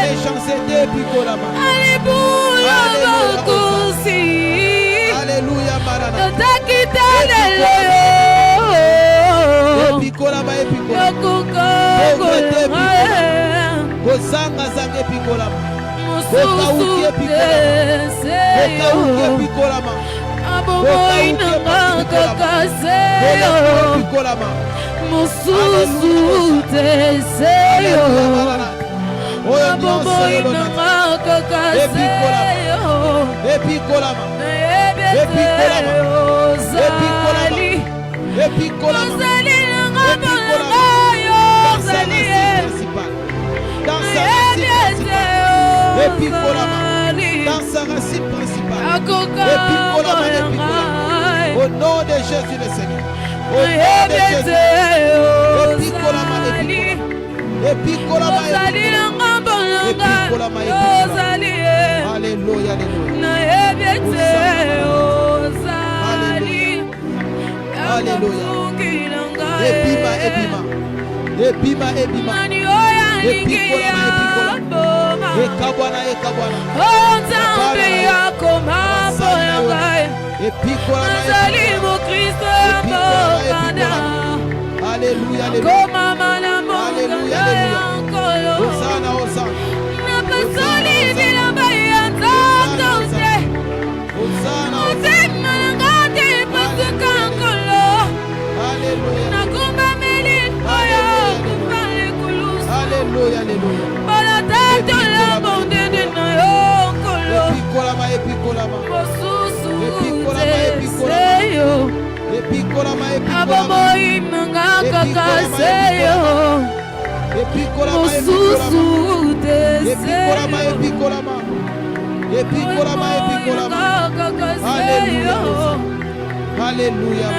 Speaker 5: Méchanceté epikolama. Alléluia, Marana. Epikolama. Pauvreté epikolama. Kozanga epikolama. Kokauki epikolama. Epikolama. Mususu teseyo. Epikolama. Dans sa racine principale. Au nom de Jésus le Seigneur. Au nom de Jésus. Epikolama. Alléluia, alléluia. Alléluia. Ebima. Ekabwana. Alléluia. Hosanna. Alléluia.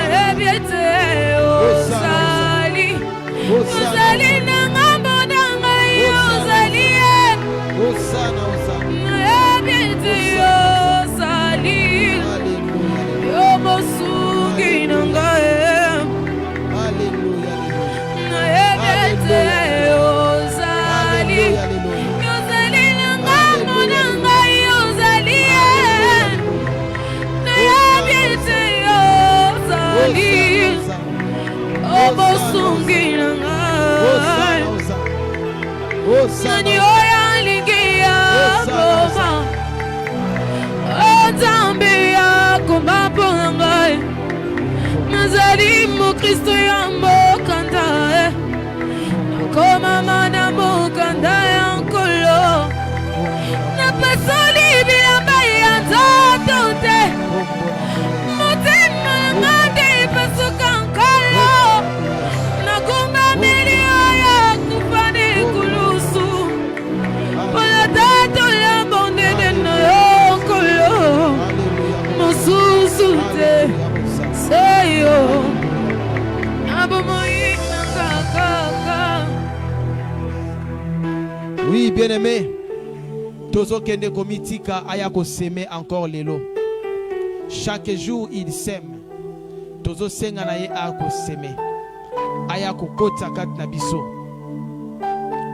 Speaker 4: Kristo ya mokanda koma mana mokanda ya nkolo na pasoli bilamba ya nzoto te motema ngande pasuka nkolo na kumba milio ya kufane kulusu pala tato la bondede na yo nkolo mosusu te seyo.
Speaker 5: Oui, bien-aimé, Tozo Kende Komitika Ayako sème encore lelo. Chaque jour il sème. Tozo Senganaye Ayako sème. Ayako Kota Kat Nabiso.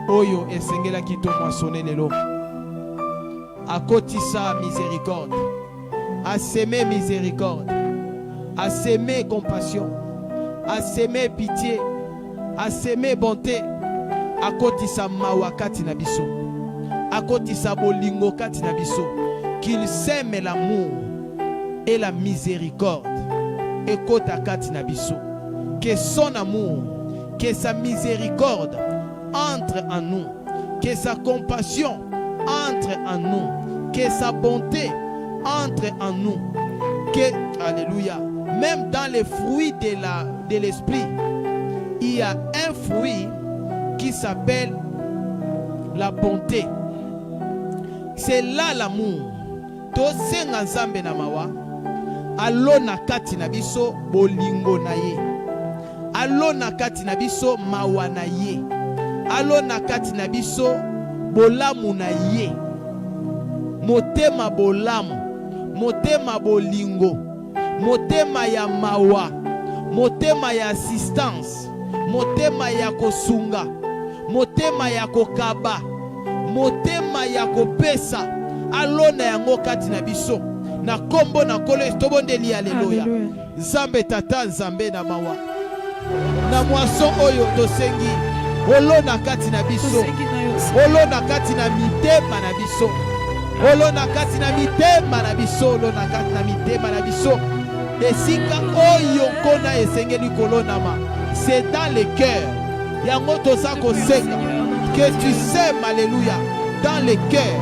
Speaker 5: Oyo Esengela Kito Moissonné lelo. Akotisa miséricorde. A s'aimer miséricorde. A s'aimer compassion. A s'aimer pitié. A s'aimer bonté. Akotisa mawakati na biso. Akotisa bolingo kati na biso. Qu'il sème l'amour et la miséricorde. Ekota kati na biso. Que son amour, que sa miséricorde entre en nous. Que sa compassion entre en nous. Que sa bonté entre en nous. Que, alléluia, même dans les fruits de l'esprit, il y a un fruit qui s'appelle la bonté. C'est là l'amour. Tosenga nzambe na mawa. Alona kati na biso bolingo na ye. Alona kati na biso mawa na ye. Alona kati na biso bolamu na ye. Motema bolamu. Motema bolingo. Motema ya mawa. Motema ya assistance. Motema ya kosunga. Motema ya kokaba. Motema ya kopesa. Alona yango kati na biso. Na kombo na kolo estobondeli haleluya. Zambe tata nzambe na mawa. Na mwaso oyo tosengi. Olona kati na biso. Olona kati na mitema na biso. Olona kati na mitema na biso. Olona kati na mitema na biso. Esika oyo kona esengeli kolonama. C'est dans le cœur. Yango toza kosenga. Que tu sèmes, alléluia, dans le cœur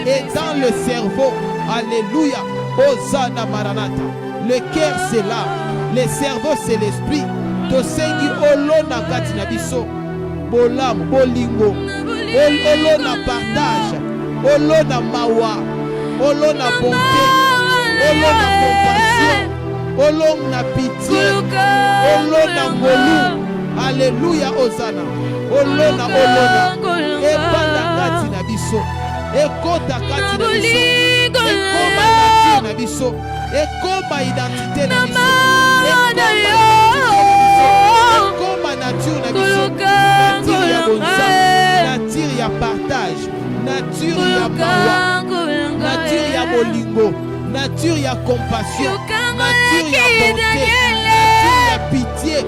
Speaker 5: et dans le cerveau. Alléluia. Hosanna Maranatha. Le cœur c'est l'âme. Le cerveau c'est l'esprit. Tosengi olona kati na biso. Bolam, bolingo. Olona partage. Olona mawa. Olona bonté. Olona compassion. olong na pitié, olong na ngolu. Alléluia, Hosanna. Olona, olona. Ebanda kati na biso. Ekota kati na biso. Ekoma nature na biso. Ekoma identité na biso. Ekoma nature na biso. Nature ya bonza. Nature ya partage. Nature ya mawa. Nature ya bolingo. Nature ya compassion. Nature ya bonté. Nature ya pitié.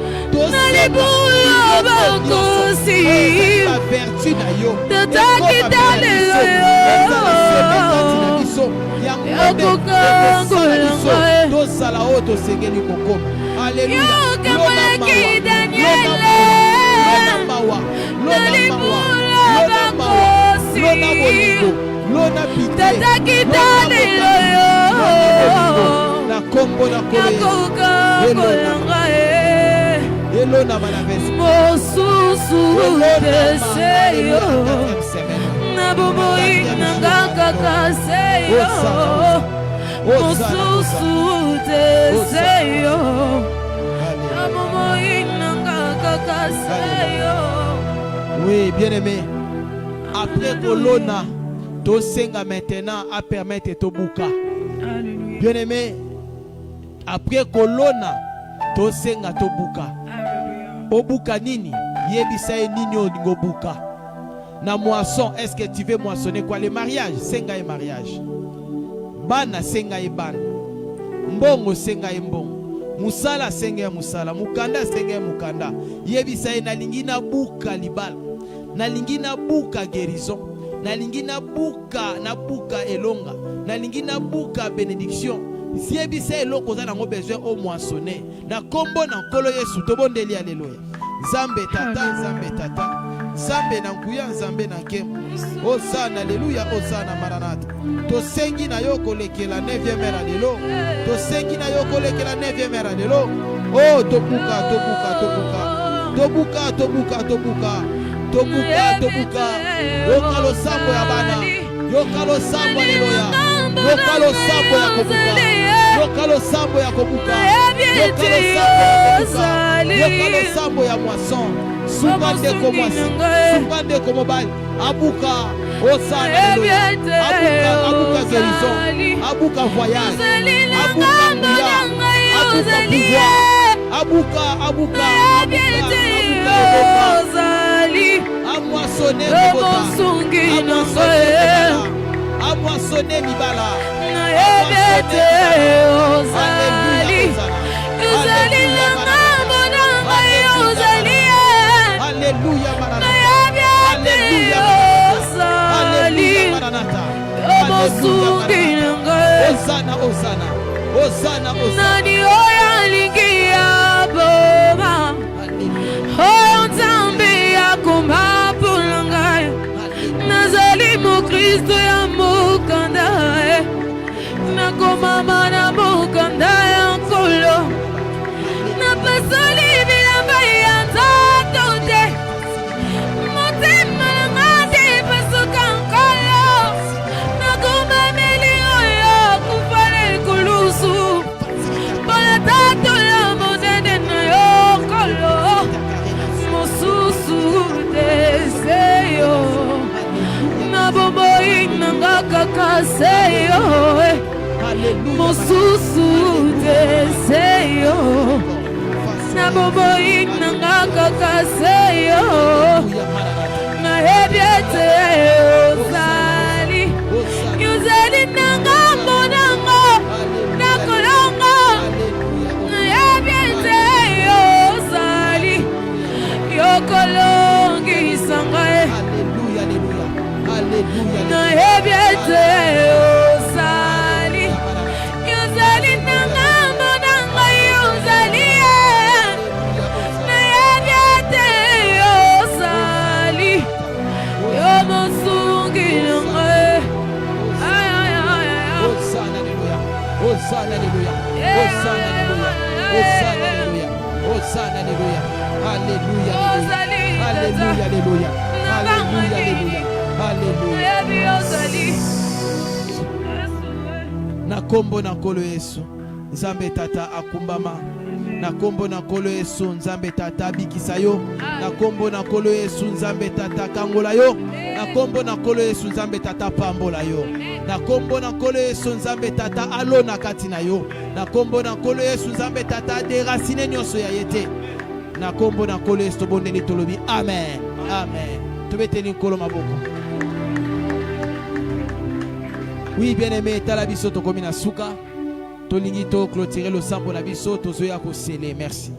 Speaker 5: La vertu na yo. Alléluia. Elona Malaves
Speaker 4: Mosusu deseyo Nabomoyi nangaka seyo Mosusu deseyo Nabomoyi nangaka seyo.
Speaker 5: Oui, bien-aimé. Après Colonna, to senga maintenant à permettre to buka. Bien-aimé. Après Colonna, to senga to buka. Obuka nini? Yebisa nini obuka. Na moisson, est-ce que tu veux moissonner quoi? Le mariage, senga et mariage. Bana senga et ban. Mbongo senga et mbongo. Musala senga et musala. Mukanda senga et mukanda. Yebisa na lingina buka libala. Na lingina buka guérison. Na lingina buka na buka elonga. Na lingina buka bénédiction. Yebisa eloko za nango besoin au moissonner. Na kombo na nkolo Yesu tobondeli alléluia. Zambe tata, zambe tata. Zambe na nguya, zambe na nkemo. Osana, alléluia, osana maranata. To sengi na yo kolekela 9e heure lelo. To sengi na yo kolekela 9e heure lelo. Oh, tobuka, tobuka, tobuka. Tobuka, tobuka, tobuka. Tobuka, tobuka. Yokalo sambo ya bana. Yokalo sambo alléluia. Yokalo sambo ya kobuka. Yokalo sambo ya kobuka. Yokalo sambo ya kobuka. Yokalo sambo ya moisson. Sungande ko moisson. Sungande ko mobile. Abuka. Osana alléluia. Abuka, abuka guérison. Abuka voyage. Abuka nguya. Abuka pouvoir. Abuka, abuka. Abuka. Amoissonné Bogota. Amoissonné Mibala. Alléluia Maranatha. Alléluia Maranatha. Osana, Osana. Osana, Osana.
Speaker 4: Nani oyalingia boma. Onzambe yakoma pulanga. Nazali mu Kristo ya mukanda. Nakoma mana mukanda ya nkolo. Napasali bilamba ya nzatote. Motema ngade pasuka nkolo. Nakoma melio ya kufale kulusu. Bola tato la mozende na yo kolo. Mosusu deseyo. Nabomoyi nangaka kaseyo. Mosusu deseyo. Nabomoyi nangaka kaseyo. Na hebiete ozali. Yuzali nangambo nango. Nakolongo. Na hebiete ozali. Yokolongi sangae. Na hebiete ozali. Yuzali nangambo nango yuzali. Na hebiete ozali. Yomosungi nangae. Ay ay ay ay.
Speaker 5: Osana alléluia. Osana alléluia. Osana alléluia. Osana alléluia. Osana alléluia. Alléluia. Alléluia. Alléluia. Alléluia. Alléluia. Na kombo na nkolo Yesu. Nzambe tata akumbama. Na kombo na kolo Yesu Nzambe tata bikisa yo. Na kombo na kolo Yesu Nzambe tata kangola yo. Na kombo na kolo Yesu Nzambe tata pambola yo. Na kombo na kolo Yesu Nzambe tata alona katina yo. Na kombo na kolo Yesu Nzambe tata deracine nyonso ya yete. Na kombo na kolo Yesu tobondeli tolobi amen. Amen. Tobeteli nkolo maboko. Oui, bien-aimé, tala biso tokomi na suka. Tolingi to clôturer le sambo na biso tozoya ko sceller. Merci.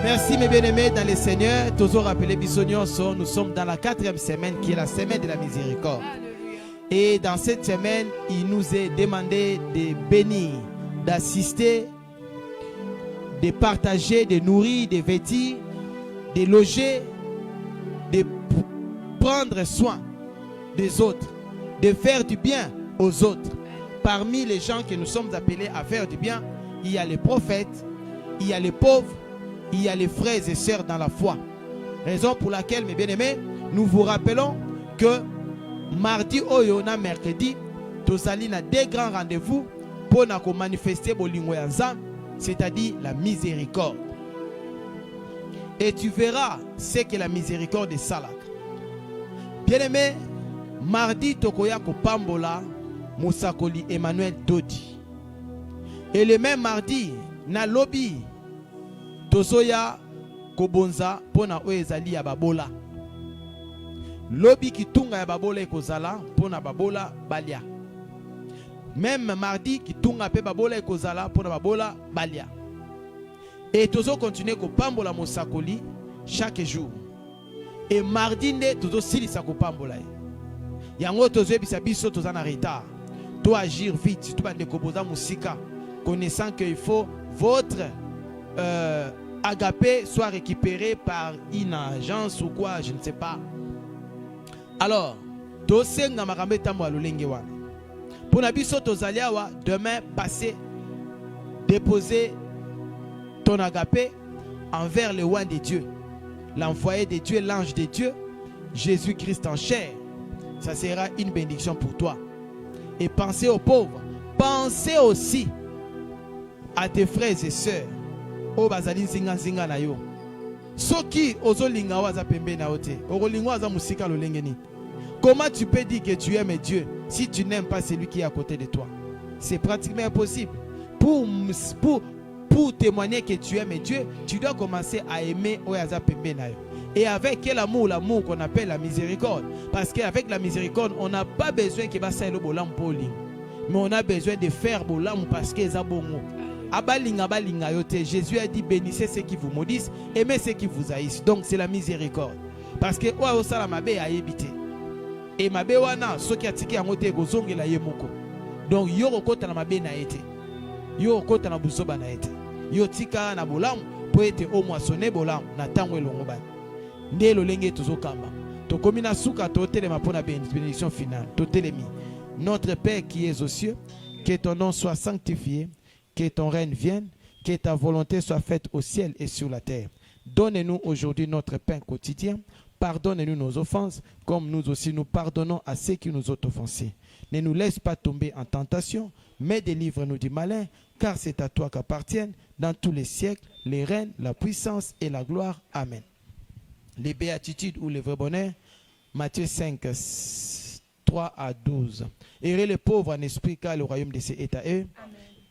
Speaker 5: Merci mes bien-aimés dans le Seigneur. Toujours rappelé Bissonioso, nous sommes dans la 4e semaine qui est la semaine de la miséricorde. Et dans cette semaine, il nous est demandé de bénir, d'assister, de partager, de nourrir, de vêtir, de loger, de prendre soin des autres, de faire du bien aux autres. Parmi les gens que nous sommes appelés à faire du bien, il y a les prophètes, il y a les pauvres, il y a les frères et sœurs dans la foi. Raison pour laquelle, mes bien-aimés, nous vous rappelons que mardi oyo na mercredi, tozali na deux grands rendez-vous pour nous manifester bolingo ya Nzambe, c'est-à-dire la miséricorde. Et tu verras ce que la miséricorde est salak. Bien-aimé, mardi tokoya ko pambola Musakoli Emmanuel Dodi. Et le même mardi, na lobby tozoya kobonza pona oezali ya babola. Lobby kitunga ya babola ekozala pona babola balia. Même mardi kitunga pe babola ekozala pona babola balia. Et tozo continuer ko pambola Musakoli chaque jour. Et mardi nde tozo silisa ko pambola. Yango tozo ebisa biso toza na retard. To agir vite, tout bande koboza musika, connaissant qu'il faut votre agapé soit récupéré par une agence ou quoi, je ne sais pas. Alors, tosenga makambe tambo alolenge wana. Pour nabiso tozaliawa demain passer déposer ton agapé envers le roi de Dieu, l'envoyé de Dieu, l'ange de Dieu, Jésus-Christ en chair. Ça sera une bénédiction pour toi. Et pensez aux pauvres. Pensez aussi à tes frères et sœurs. O bazali nzinga nzinga na yo. Soki ozolinga waza pembe na ote. Ozolinga waza musika lolengeni. Comment tu peux dire que tu aimes Dieu si tu n'aimes pas celui qui est à côté de toi? C'est pratiquement impossible. Pour témoigner que tu aimes Dieu, tu dois commencer à aimer Oyaza pembe na yo. Et avec quel amour? L'amour qu'on appelle la miséricorde. Parce qu'avec la miséricorde, on n'a pas besoin que ça le bolam poli. Mais on a besoin de faire bolam parce que ça bon. Jésus a dit bénissez ceux qui vous maudissent, aimez ceux qui vous haïssent. Donc c'est la miséricorde. Parce que oa osala mabe a évité. Et mabe wana ceux qui a tiki angote gozongi la yemoko. Donc yo okota na mabe na ete. Yo okota na busoba na ete. Yo tika na bolamu po ete o moissonner bolamu na tango elongo bana. Nde lolenge tozokamba. Tokomi na suka totelema pona bénédiction finale. Totelemi. Notre Père qui es aux cieux, que ton nom soit sanctifié, que ton règne vienne, que ta volonté soit faite au ciel et sur la terre. Donne-nous aujourd'hui notre pain quotidien. Pardonne-nous nos offenses, comme nous aussi nous pardonnons à ceux qui nous ont offensés. Ne nous laisse pas tomber en tentation, mais délivre-nous du malin, car c'est à toi qu'appartiennent dans tous les siècles les règnes, la puissance et la gloire. Amen. Les béatitudes ou les vrais bonheurs, Matthieu 5, 3 à 12. Heureux les pauvres en esprit, car le royaume de Dieu est à eux.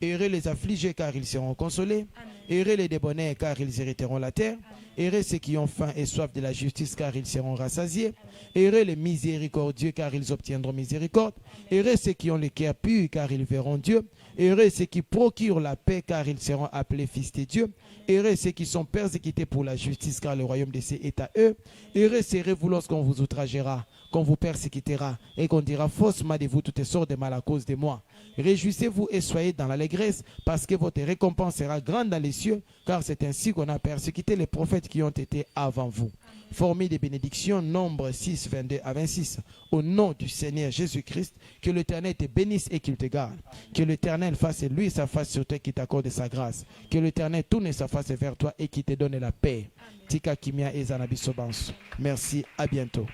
Speaker 5: Heureux les affligés, car ils seront consolés. Heureux les débonnés, car ils hériteront la terre. Heureux ceux qui ont faim et soif de la justice, car ils seront rassasiés. Heureux les miséricordieux, car ils obtiendront miséricorde. Heureux ceux qui ont le cœur pur, car ils verront Dieu. Heureux ceux qui procurent la paix, car ils seront appelés fils de Dieu. Heureux ceux qui sont persécutés pour la justice, car le royaume de Dieu est à eux. Heureux serez-vous lorsqu'on vous outragera, qu'on vous persécutera, et qu'on dira faussement de vous toutes sortes de mal à cause de moi. Réjouissez-vous et soyez dans l'allégresse, parce que votre récompense sera grande dans les cieux, car c'est ainsi qu'on a persécuté les prophètes qui ont été avant vous. Formez des bénédictions, Nombre 6, 22 à 26. Au nom du Seigneur Jésus-Christ, que l'Éternel te bénisse et qu'il te garde. Que l'Éternel fasse lui sa face sur toi, qui t'accorde sa grâce. Que l'Éternel tourne sa face vers toi et qui te donne la paix. Tika Kimia et Zanabi Sobanso. Merci, à bientôt.